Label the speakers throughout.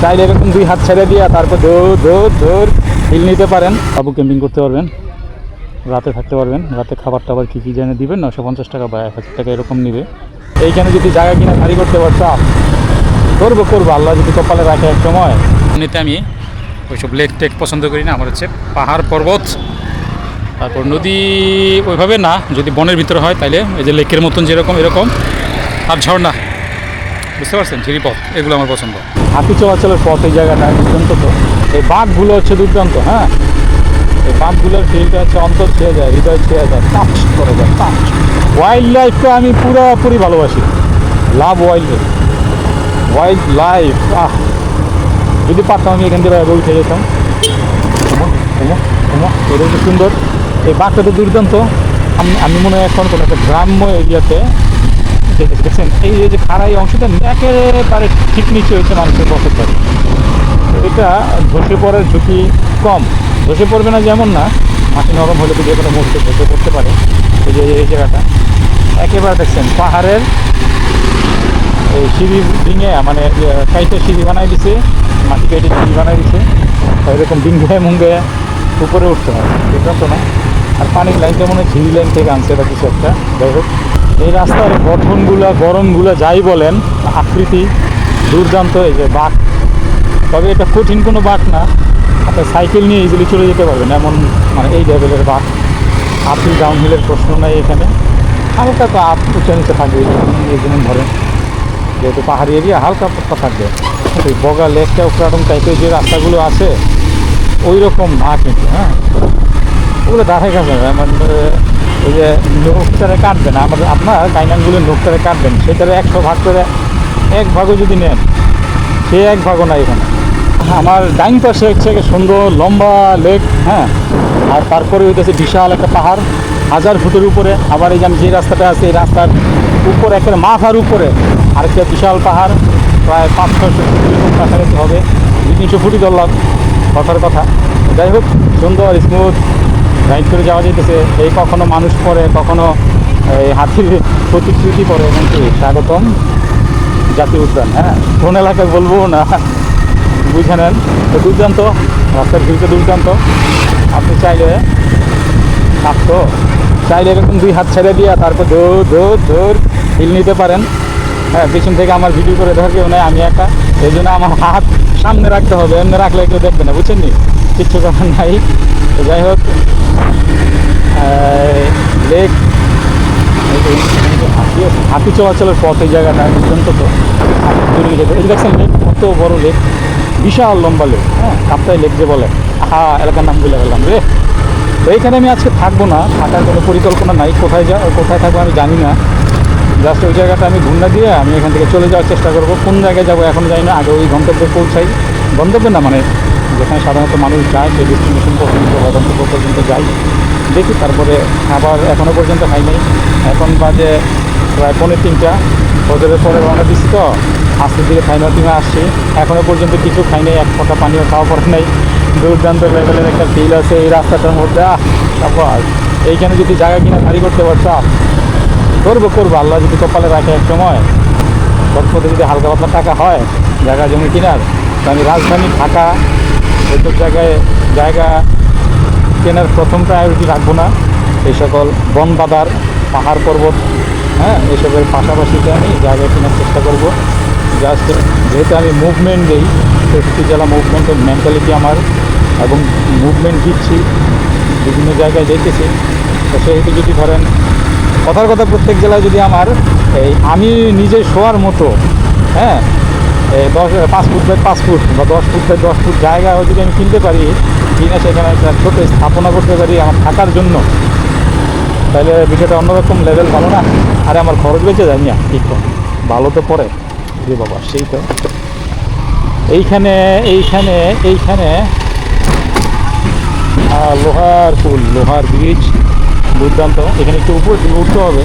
Speaker 1: চাইলে এরকম 2 হাত ছেড়ে দিয়ে তারপর দৌড় হিল নিতে পারেন। বাবু ক্যাম্পিং করতে পারবেন, রাতে থাকতে পারবেন। রাতে খাবার টাবার কী জেনে দিবেন, 950 টাকা বা 1000 টাকা এরকম নেবে। এইখানে যদি জায়গা কিনা গাড়ি করতে পারতাম করবো আল্লাহ যদি কপালে রাখে এক সময়। এমনিতে আমি ওইসব লেক টেক পছন্দ করি না, আমার হচ্ছে পাহাড় পর্বত, তারপর নদী ওইভাবে না, যদি বনের ভিতরে হয় তাইলে এই যে লেকের মতন যেরকম এরকম, আর ঝর্ণা, বুঝতে পারছেন, ঝিরিপথ, এগুলো আমার পছন্দ। হাতি চলাচলের পথ এই জায়গাটা দুর্দান্ত। তো এই বাঘগুলো হচ্ছে দুর্দান্ত। হ্যাঁ, এই বাঘগুলোর ফিলটা হচ্ছে অন্তর ছুঁয়ে যায়, হৃদয় ছুঁয়ে যায়, টাচ করে যায়, টাচ। ওয়াইল্ড লাইফকে আমি পুরোপুরি ভালোবাসি, লাভ ওয়াইল্ড লাইফ। যদি পারতাম আমি এখান থেকে উঠে যেতাম। এটা খুব সুন্দর। এই বাঘটা তো দুর্দান্ত। আমি মনে হয় এখন কোনো একটা গ্রাম্য এরিয়াতে দেখছেন, এই যে খাড়া এই অংশটা একেবারে ঠিক নিচে হয়েছে মানুষের বসত বাড়ি। এটা ধসে পড়ার ঝুঁকি কম, ধসে পড়বে না যেমন না, মাটি নরম হলে তো যে কোনো মুহূর্তে ধসে পড়তে পারে। এই যে এই জায়গাটা একেবারে দেখছেন পাহাড়ের এই সিঁড়ি ডিঙে, মানে কাইতে সিঁড়ি বানাই দিছে, মাটি কেটে সিঁড়ি বানাই দিছে, এরকম ডিঙ্গে মুঙ্গে উপরে উঠতে হয়, বুঝলাম তো না। আর পানির লাইনটা মনে হয় ঝিরি লাইন থেকে আনছে বা কিছু একটা। যাই হোক, এই রাস্তার গঠনগুলো গরমগুলো যাই বলেন, আকৃতি দুর্দান্ত। এই যে বাঁক, তবে এটা কঠিন কোনো বাঁক না, আপনার সাইকেল নিয়ে ইজিলি চলে যেতে পারবেন এমন, মানে এই লেভেলের বাঁক। আপহিল ডাউনহিলের প্রশ্ন নাই এখানে, হালকা তো আপ উঁচা নিচে থাকবে। এই যেমন ধরেন যেহেতু পাহাড়ি এরিয়া, হালকা পাতলা থাকবে। এই বগা লেকটা ওরকম টাইপের যে রাস্তাগুলো আছে ওই রকম না কিন্তু। হ্যাঁ, ওগুলো দাঁড়ায় কাছে মানে ওই যে নোকটারে কাটবেন, আপনার গাইনানগুলো নোকটারে কাটবেন, সেটারে 100 ভাগ করে 1 ভাগও যদি নেন, সে 1 ভাগও না এখানে। আমার ডাইন পাশে হচ্ছে সুন্দর লম্বা লেক। হ্যাঁ, আর তারপরে হইতেছে বিশাল একটা পাহাড় 1000 ফুটের উপরে। আবার এই যে আমি যে রাস্তাটা আছে এই রাস্তার উপরে একেবারে মাথার উপরে আরেকটা বিশাল পাহাড়, প্রায় 500-600 ফুটের কাছাকাছি হবে, 200-300 ফুটই ধরলাম কথার কথা। যাই হোক, সুন্দর স্মুথ রাইড করে যাওয়া যেতেছে। এই কখনো মানুষ পড়ে, কখনো এই হাতির প্রতিকৃতি পড়ে। কিন্তু স্বাগতম জাতীয় উদ্যান। হ্যাঁ, কোন এলাকায় বলবো না, বুঝে নেন। তো দুর্দান্ত রাস্তার ভিউটা দুর্দান্ত। আপনি চাইলে এরকম 2 হাত ছেড়ে দিয়ে তারপর দৌড় হিল নিতে পারেন। হ্যাঁ, পিছন থেকে আমার ভিডিও করে ধর কেউ নেই, আমি একা, এই জন্য আমার হাত সামনে রাখতে হবে, এমনি রাখলে কেউ দেখবে না, বুঝছেন নি, কিচ্ছু করার নাই। তো যাই হোক, লেক, হাতি চলাচলের পথ এই জায়গাটা দুর্দান্ত। তো এই দেখছেন লেক, কত বড় লেক, বিশাল লম্বা লেক। হ্যাঁ, কাপ্তাই লেক যে বলে। এলাকার নাম বলে গেলাম রে। তো এইখানে আমি আজকে থাকবো না, থাকার কোনো পরিকল্পনা নাই। কোথায় থাকবো আমি জানি না। জাস্ট ওই জায়গাটা আমি ঘুরনা দিয়ে আমি এখান থেকে চলে যাওয়ার চেষ্টা করবো। কোন জায়গায় যাবো এখন জানি না, আগে ওই গন্তব্যে পৌঁছাই। গন্তব্যে না, মানে যেখানে সাধারণত মানুষ যায় সেই ডেস্টিনেশন পর্যন্ত বা গন্তব্য পর্যন্ত যাই, দেখি। তারপরে খাবার এখনও পর্যন্ত খাই নাই। এখন বাজে প্রায় 2:45, ফজরের পরে রওনা দিচ্ছি। তো আজকের দিকে খাই নটিমে আসছি, এখনও পর্যন্ত কিছু খাই নাই, এক ফোঁটা পানিও খাওয়া পড়ে নাই। দুর্দান্ত লেভেলের একটা ফিল আছে এই রাস্তাটার মধ্যে। তারপর এইখানে যদি জায়গা কিনা গাড়ি করতে পারতাম করবো আল্লাহ যদি কপালে রাখে এক সময়। গল্পতে যদি হালকা পাতলা টাকা হয় জায়গা জমি কেনার, তো আমি রাজধানী ঢাকা এইসব জায়গা কেনার প্রথম প্রায়োরিটি রাখবো না। এই সকল বন বাদার, পাহাড় পর্বত, হ্যাঁ, এসবের পাশাপাশিতে আমি জায়গা কেনার চেষ্টা করব। জাস্ট যেহেতু আমি মুভমেন্ট দিই, 63 জেলা মুভমেন্টের মেন্টালিটি আমার, এবং মুভমেন্ট দিচ্ছি, বিভিন্ন জায়গায় দেখতেছি। তো সেহেতু যদি ধরেন কথার কথা, প্রত্যেক জেলায় যদি আমার আমি নিজে শোয়ার মতো, হ্যাঁ, 5 ফুট বাই 5 ফুট বা 10 ফুট বাই 10 ফুট জায়গা যদি আমি কিনতে পারি, কিনে সেখানে একটা ছোটো স্থাপনা করতে পারি আমার থাকার জন্য, তাহলে বিষয়টা অন্যরকম লেভেল, ভালো না? আরে আমার খরচ বেঁচে যায় না, ঠিক তো ভালো তো পড়ে রে বাবা। সেই তো এইখানে লোহার পুল, লোহার ব্রিজ, দুর্দান্ত। এখানে একটু উপর দিকে উঠতে হবে।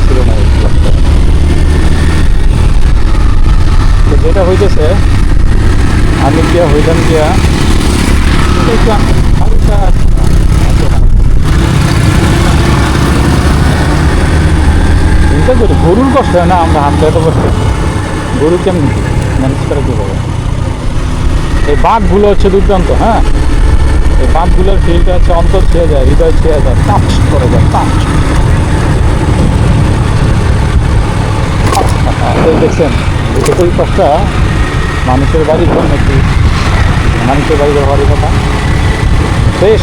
Speaker 1: ছিল না যেটা হইতেছে, আমি গিয়া হইলাম গিয়া হালকা চিন্তা করি গরুর কষ্ট হয় না, আমরা হাঁটতে এত কষ্ট, গরু কেমনি ম্যানেজ করে কীভাবে। এই বাঘগুলো হচ্ছে দুর্দান্ত, হ্যাঁ এই বাঘগুলোর ফিলটা হচ্ছে অন্তর ছেয়ে যায়, হৃদয় ছেয়ে যায়, টাচ করে যায়, টাচ। এই দেখছেন ওই পাশটা মানুষের বাড়ি ঘর নাকি, মানুষের বাড়ি ঘর হওয়ার কথা। সেই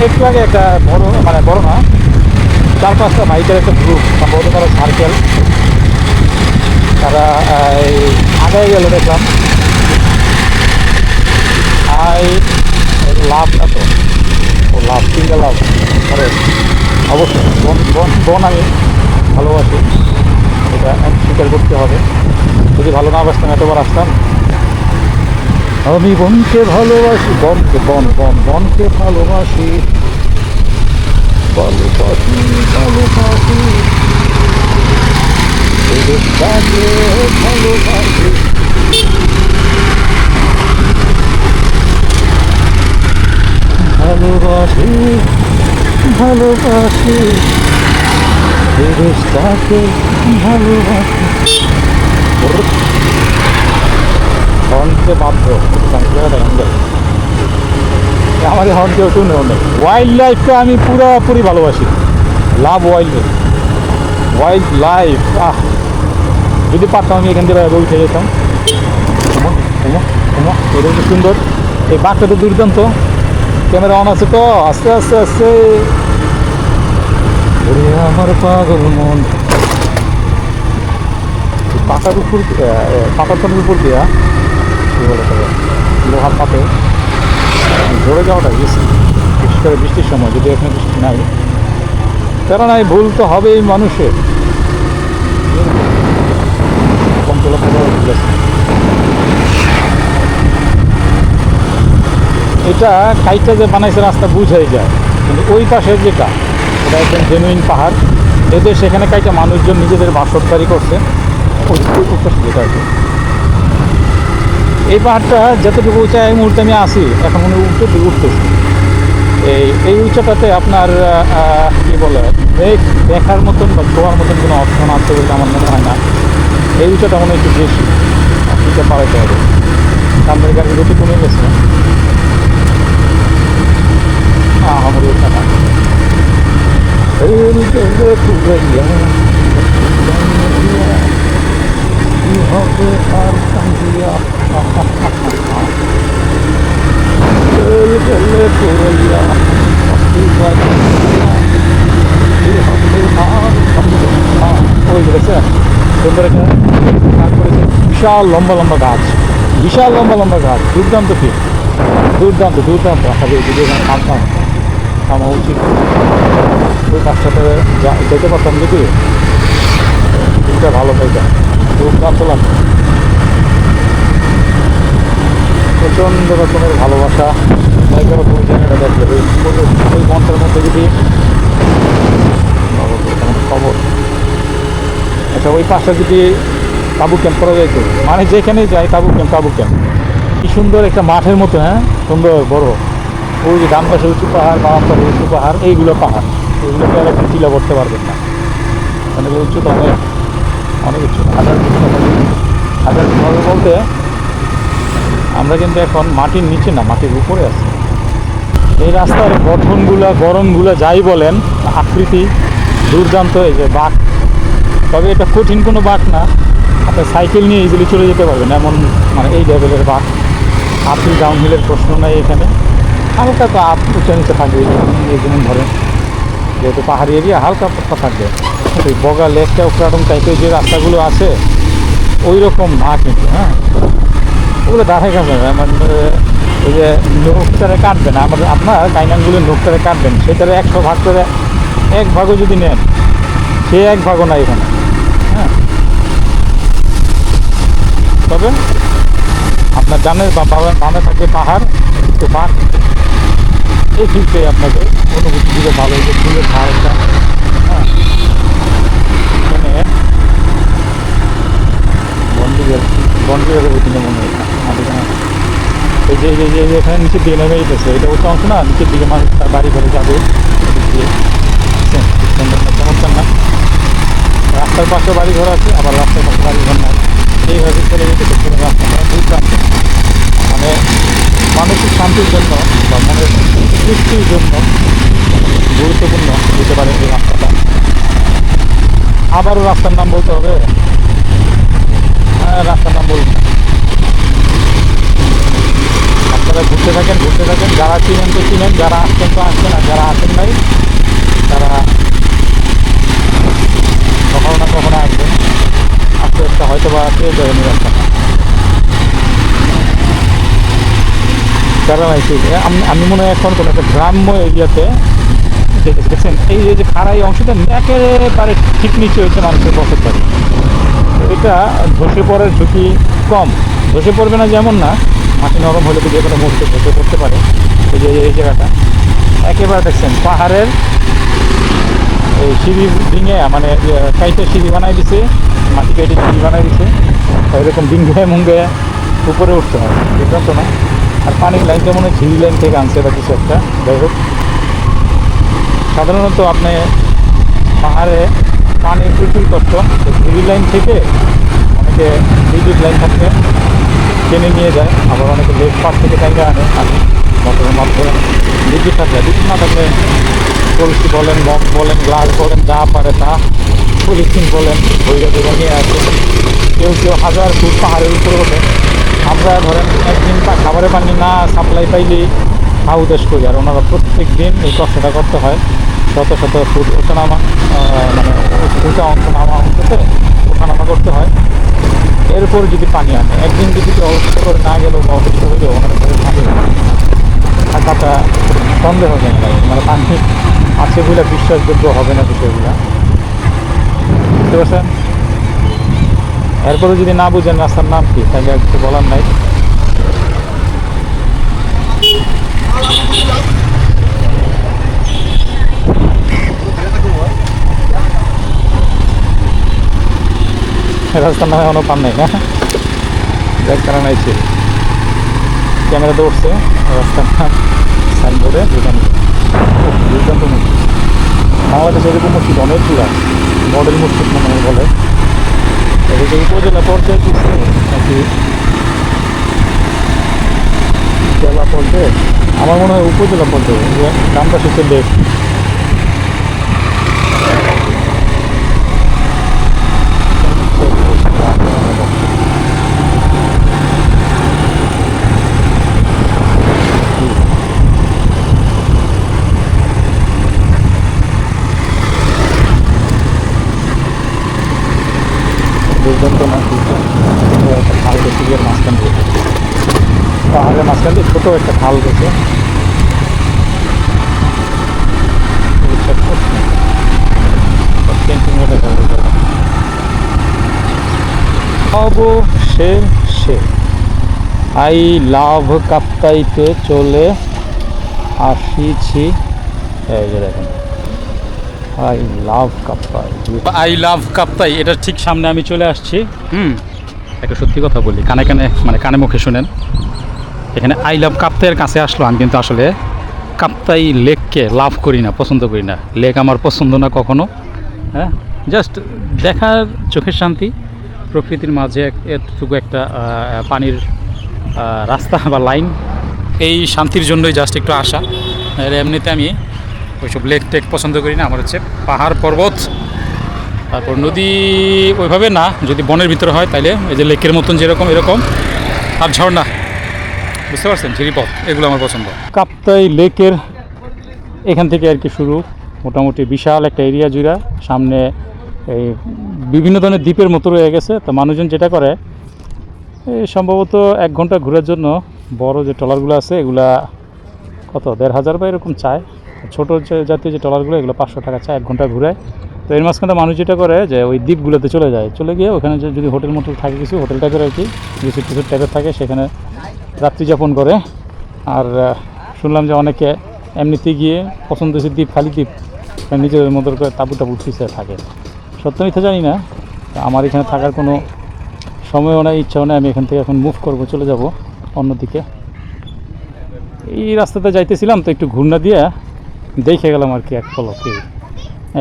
Speaker 1: একটু আগে একটা বড়, মানে বড় না, 4-5টা বাইকের একটা গ্রুপ, সম্ভবত তারা সার্কেল, তারা আগায় গেল দেখলাম। আই লাভ না তো, ও লাভ সিঙ্গেল লাভ আরে অবশ্যই বন আমি ভালোবাসি, এটা স্বীকার করতে হবে। যদি ভালো না বাসতাম এতবার আসতাম। আমি বনকে ভালোবাসি, বনকে বনকে ভালোবাসি, ভালোবাসি ভালোবাসি দেশটাকে ভালোবাসি। ভালোবাসি ভালোবাসি দেশটাকে ভালোবাসি। হর্নকে বাধ্য আমাদের হর্ন কেউ শুনেও নেই। ওয়াইল্ড লাইফকে আমি পুরোপুরি ভালোবাসি, লাভ ওয়াইল্ড লাইফ। যদি পারতাম আমি এখান থেকে উঠে যেতাম। এটা খুব সুন্দর, এই বাঘটা তো দুর্দান্ত। ক্যামেরা অন আছে তো, আস্তে আস্তে আস্তে আমার পাগল মন। পাতার উপর, পাতার উপর দিয়া লোহার পাতে ধরে যাওয়াটা রিস্ক, বিশেষ করে বৃষ্টির সময়, যদি এখানে বৃষ্টি নাই। কারণ এই ভুল তো হবেই মানুষের। এটা কাইটা যে বানাইছে রাস্তা বুঝাই যায়, কিন্তু ওই পাশের যেটা, এটা একদম জেনুইন পাহাড়। এদের সেখানে কাইটা মানুষজন নিজেদের বাসস্থারি করছে, ওই পাশে যেটা আছে। এই পাহাড়টা যতটুকু উঁচায় এই মুহূর্তে আমি আসি, এখন মনে উঠতেছি। এই উঁচাটাতে আপনার কী বলে, দেখার মতন বা ছোঁয়ার মতন কোনো অপশন আছে বলে আমার মনে হয় না। এই উঁচাটা মনে হয় একটু বেশি, এটা পাড়াইতে হবে। সামনের গাড়ি গতি কমে গেছে, আমার উঠা না। হবে আর কান্দিয়া ওই গেছে সুন্দর একটা বিশাল লম্বা লম্বা গাছ, বিশাল লম্বা লম্বা গাছ, দুর্দান্ত কি দুর্দান্ত দুর্দান্ত। আসলে যদি এখানে থামা উচিত, ওই কাজটাতে যেতে পারতাম যদি দিনটা ভালো পাইতাম। দুর্দান্ত লাগতো, প্রচণ্ড রকমের ভালোবাসা। জায়গার ওই জায়গাটা দেখলে ওই মন্ত্রের মধ্যে যদি খবর, আচ্ছা ওই পাশে যদি তাবু ক্যাম্প করা যাইতো, মানে যেখানে যাই তাবু ক্যাম্প কি সুন্দর একটা মাঠের মতো, হ্যাঁ সুন্দর বড়। ওই যে ডান পাশে উঁচু পাহাড়, বাম পাশে উঁচু পাহাড়, এইগুলো পাহাড়, এইগুলোকে আর আপনি টিলা করতে পারবেন না, মানে উচ্চতা অনেক উচ্চ, হাজার ভাবে বলতে আমরা কিন্তু এখন মাটির নিচে না, মাটির উপরে আছি। এই রাস্তার গড়নগুলা যাই বলেন, আকৃতি দুর্দান্ত। এই যে বাঁক, তবে এটা কঠিন কোনো বাঁক না, আপনার সাইকেল নিয়ে ইজিলি চলে যেতে পারবেন এমন, মানে এই লেভেলের বাঁক। আপহিল ডাউনহিলের প্রশ্ন নাই এখানে, হালকা তো উঁচা নিচে থাকবে। যেমন ধরেন যেহেতু পাহাড়ি এরিয়া, হালকা পাতলা থাকবে। ওই বগা লেকটা ওরকম টাইপের যে রাস্তাগুলো আছে ওই রকম না কিন্তু, হ্যাঁ ওগুলো দাঁড়ায় কাটবে না, মানে ওই যে নোকটারে কাটবেন, আপনার কাইনানগুলো নোকটারে কাটবেন, সেটারে 100 ভাগ করে 1 ভাগও যদি নেন, সে 1 ভাগও না এখানে, হ্যাঁ। তবে আপনার ডানের বা বামে থাকবে পাহাড়, তো বাঘ, এই ফিল্ডে আপনাকে অনুভূতি দিলে ভালো, যে ফুলের ধারটা, হ্যাঁ এখানে বন্ডিগের অধীনে মনে হয় এই যে এখানে নিচের দিকে নেমে যেতেছে, এটা উচ্চ অংশ না, নিচের দিকে মানুষ তার বাড়ি ঘরে যাবে। চমৎকার না, রাস্তার পাশে বাড়ি ঘর আছে, আবার রাস্তার পাশে বাড়ি ঘর নাই, এইভাবে চলে যেতে পুরো রাস্তাটা দুই প্রান্তে। মানে মানসিক শান্তির জন্য বা মনের তৃপ্তির জন্য গুরুত্বপূর্ণ হতে পারে এই রাস্তাটা। আবারও রাস্তার নাম বলতে হবে, হ্যাঁ রাস্তার নাম বলুন। আপনারা ঘুরতে থাকেন, যারা চিনেন তো চিনেন, যারা আসছেন তো আসছেন, আর যারা আসেন নাই তারা কখনো না কখনো আসবেন, আস্তে আস্তে হয়তো বা পেয়ে যাবেন এই রাস্তাটা। কারণ আমি মনে হয় এখন কোনো একটা গ্রাম্য এরিয়াতে দেখেছেন, এই যে খাড়াই অংশটা একেবারে ঠিক নিচে হচ্ছে মানুষের বসত বাড়ি। এটা ধসে পড়ার ঝুঁকি কম, ধসে পড়বে না যেমন না, মাটি নরম হলে তো যে কোনো মুহূর্তে ধসে পড়তে পারে। এই যে এই জায়গাটা একেবারে দেখছেন পাহাড়ের এই সিঁড়ি ডিঙে, মানে কাইটে সিঁড়ি বানাই দিছে, মাটি কাইটে সিঁড়ি বানাই দিছে, এরকম ডিঙ্গে মুঙ্গে উপরে উঠতে হয়, বুঝলাম তো না। আর পানির লাইনটা মনে হয় ঝিরি লাইন থেকে আনছে বা কিছু একটা, যাই হোক। সাধারণত আপনি পাহাড়ে পানির প্রচুর কষ্ট, ঝিরি লাইন থেকে অনেকে বিদ্যুৎ লাইন থাকতে টেনে নিয়ে যায়, আবার অনেকে লেক পাশ থেকে টাইনে আনে পানি মোটরের মাধ্যমে। বিদ্যুৎ না থাকলে কলসি বলেন, মগ বলেন, গ্লাস বলেন, যা পারে তা, পলিথিন বলেন, বইরা দেবে নিয়ে আসে। কেউ হাজার ফুট পাহাড়ের উপরে ওঠে। আমরা ধরেন একদিন খাবারের পানি না সাপ্লাই পাইলেই হাউদেশ করি, আর ওনারা প্রত্যেক দিন এই কষ্টটা করতে হয়। শত শত ফুট ওঠানামা, মানে উঁচা অংশ নামা অংশতে ওঠানামা করতে হয়। এরপর যদি পানি আনে, একদিন যদি অবস্থা করে না গেলেও বা অসুস্থ হলেও ওনারা পানি থাকাটা সন্দেহজনক, মানে পানি আছে বলে বিশ্বাসযোগ্য হবে না বিষয়গুলো, বুঝতে পারছেন। এরপরে যদি না বুঝেন রাস্তার নাম কি, তাহলে আর কিছু বলার নাই। রাস্তার নামে এখনো পান নাই না, দেখ কারণ আইছে ক্যামেরা দৌড়ছে রাস্তার নাম সাইনবোর্ডে, দুর্দান্ত মসজিদ। বাংলাদেশে এরকম মসজিদ অনেকগুলো আছে, মডেল মসজিদ মনে হয় বলে। এদিকে উপজেলা পর্যায়ে দিচ্ছে নাকি জেলা পর্যায়ে, আমার মনে হয় উপজেলা পর্যায়ে, নামটা শেষে লেক। দুর্দান্ত না, একটা খাল গেছে গিয়ে মাঝখান দিয়ে, পাহাড়ের মাঝখান দিয়ে ছোটো একটা খাল গেছে। অবশেষে আই লাভ কাপ্তাইতে চলে আসিছি। এই যে দেখেন আই লাভ কাপ্তাই, এটা ঠিক সামনে আমি চলে আসছি। একটা সত্যি কথা বলি, কানে কানে মানে কানে মুখে শুনেন, এখানে আই লাভ কাপ্তাইয়ের কাছে আসলো। আমি কিন্তু আসলে কাপ্তাই লেককে লাভ করি না, পছন্দ করি না। লেক আমার পছন্দ না কখনো, হ্যাঁ। জাস্ট দেখার চোখের শান্তি, প্রকৃতির মাঝে এতটুকু একটা পানির রাস্তা বা লাইন, এই শান্তির জন্যই জাস্ট একটু আসা। এমনিতে আমি ওইসব লেক টেক পছন্দ করি না। আমার হচ্ছে পাহাড় পর্বত, তারপর নদী ওইভাবে না, যদি বনের ভিতরে হয় তাইলে এই যে লেকের মতন যেরকম এরকম, আর ঝর্ণা, বুঝতে পারছেন, ঝিরিপথ, এগুলো আমার পছন্দ। কাপ্তাই লেকের এখান থেকে আর কি শুরু, মোটামুটি বিশাল একটা এরিয়া জুড়া। সামনে এই বিভিন্ন ধরনের দ্বীপের মতো রয়ে গেছে। তো মানুষজন যেটা করে, এই সম্ভবত 1 ঘন্টা ঘোরার জন্য বড় যে ট্রলারগুলো আছে এগুলা কত 1500 বা এরকম চায়। ছোটো জাতীয় যে ট্রলারগুলো এগুলো 500 টাকা চায় 1 ঘন্টা ঘুরায়। তো এর মাঝখানে মানুষ যেটা করে যে ওই দ্বীপগুলোতে চলে গিয়ে ওখানে যদি হোটেল মোটেল থাকে, কিছু হোটেল টাইপের আর কি, রিসোর্ট টিসোর্ট টাইপের থাকে, সেখানে রাত্রি যাপন করে। আর শুনলাম যে অনেকে এমনিতে গিয়ে পছন্দ হয়েছে দ্বীপ, খালি দ্বীপ, নিজেদের মতো করে তাবু পিছিয়ে থাকে। সত্য মিথ্যা জানি না, আমার এখানে থাকার কোনো সময়ও নাই, ইচ্ছাও নেই। আমি এখান থেকে এখন মুভ করব, চলে যাব অন্যদিকে। এই রাস্তাতে যাইতেছিলাম তো একটু ঘুরনা দিয়ে দেখে গেলাম আর কি, এক পলকে,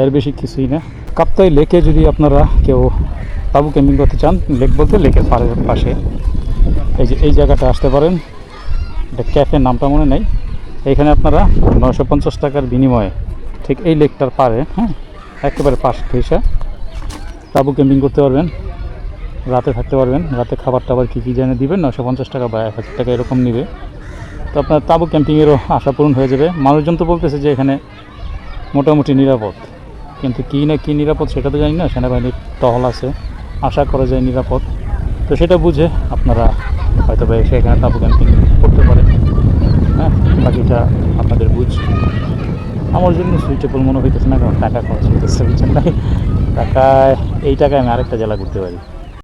Speaker 1: এর বেশি কিছুই না। কাপ্তাই লেকে যদি আপনারা কেউ তাবু ক্যাম্পিং করতে চান, লেক বলতে লেকের পাশে এই যে এই জায়গাটা আসতে পারেন। এটা ক্যাফের নামটা মনে নেই। এইখানে আপনারা 950 টাকার বিনিময়ে ঠিক এই লেকটার পারে, হ্যাঁ, একেবারে পাশ ঘেঁষা তাবু ক্যাম্পিং করতে পারবেন, রাতে থাকতে পারবেন। রাতে খাবার টাবার কী কী জেনে দিবেন, 950 টাকা বা 1000 টাকা এরকম নেবে। তো আপনার তাবু ক্যাম্পিংয়েরও আশা পূরণ হয়ে যাবে। মানুষজন তো বলতেছে যে এখানে মোটামুটি নিরাপদ, কিন্তু কী না কী নিরাপদ সেটা তো জানি না। সেনাবাহিনীর টহল আছে, আশা করা যায় নিরাপদ। তো সেটা বুঝে আপনারা হয়তো বা এসে এখানে তাবু ক্যাম্পিং করতে পারেন। হ্যাঁ, বাকিটা আপনাদের বুঝ। আমার জন্য সুইটেবল মনে হইতেছে না, কারণ টাকা খরচ হইতেছে, বুঝছেন না। টাকায় এই টাকায় আমি আরেকটা জেলা ঘুরতে পারি।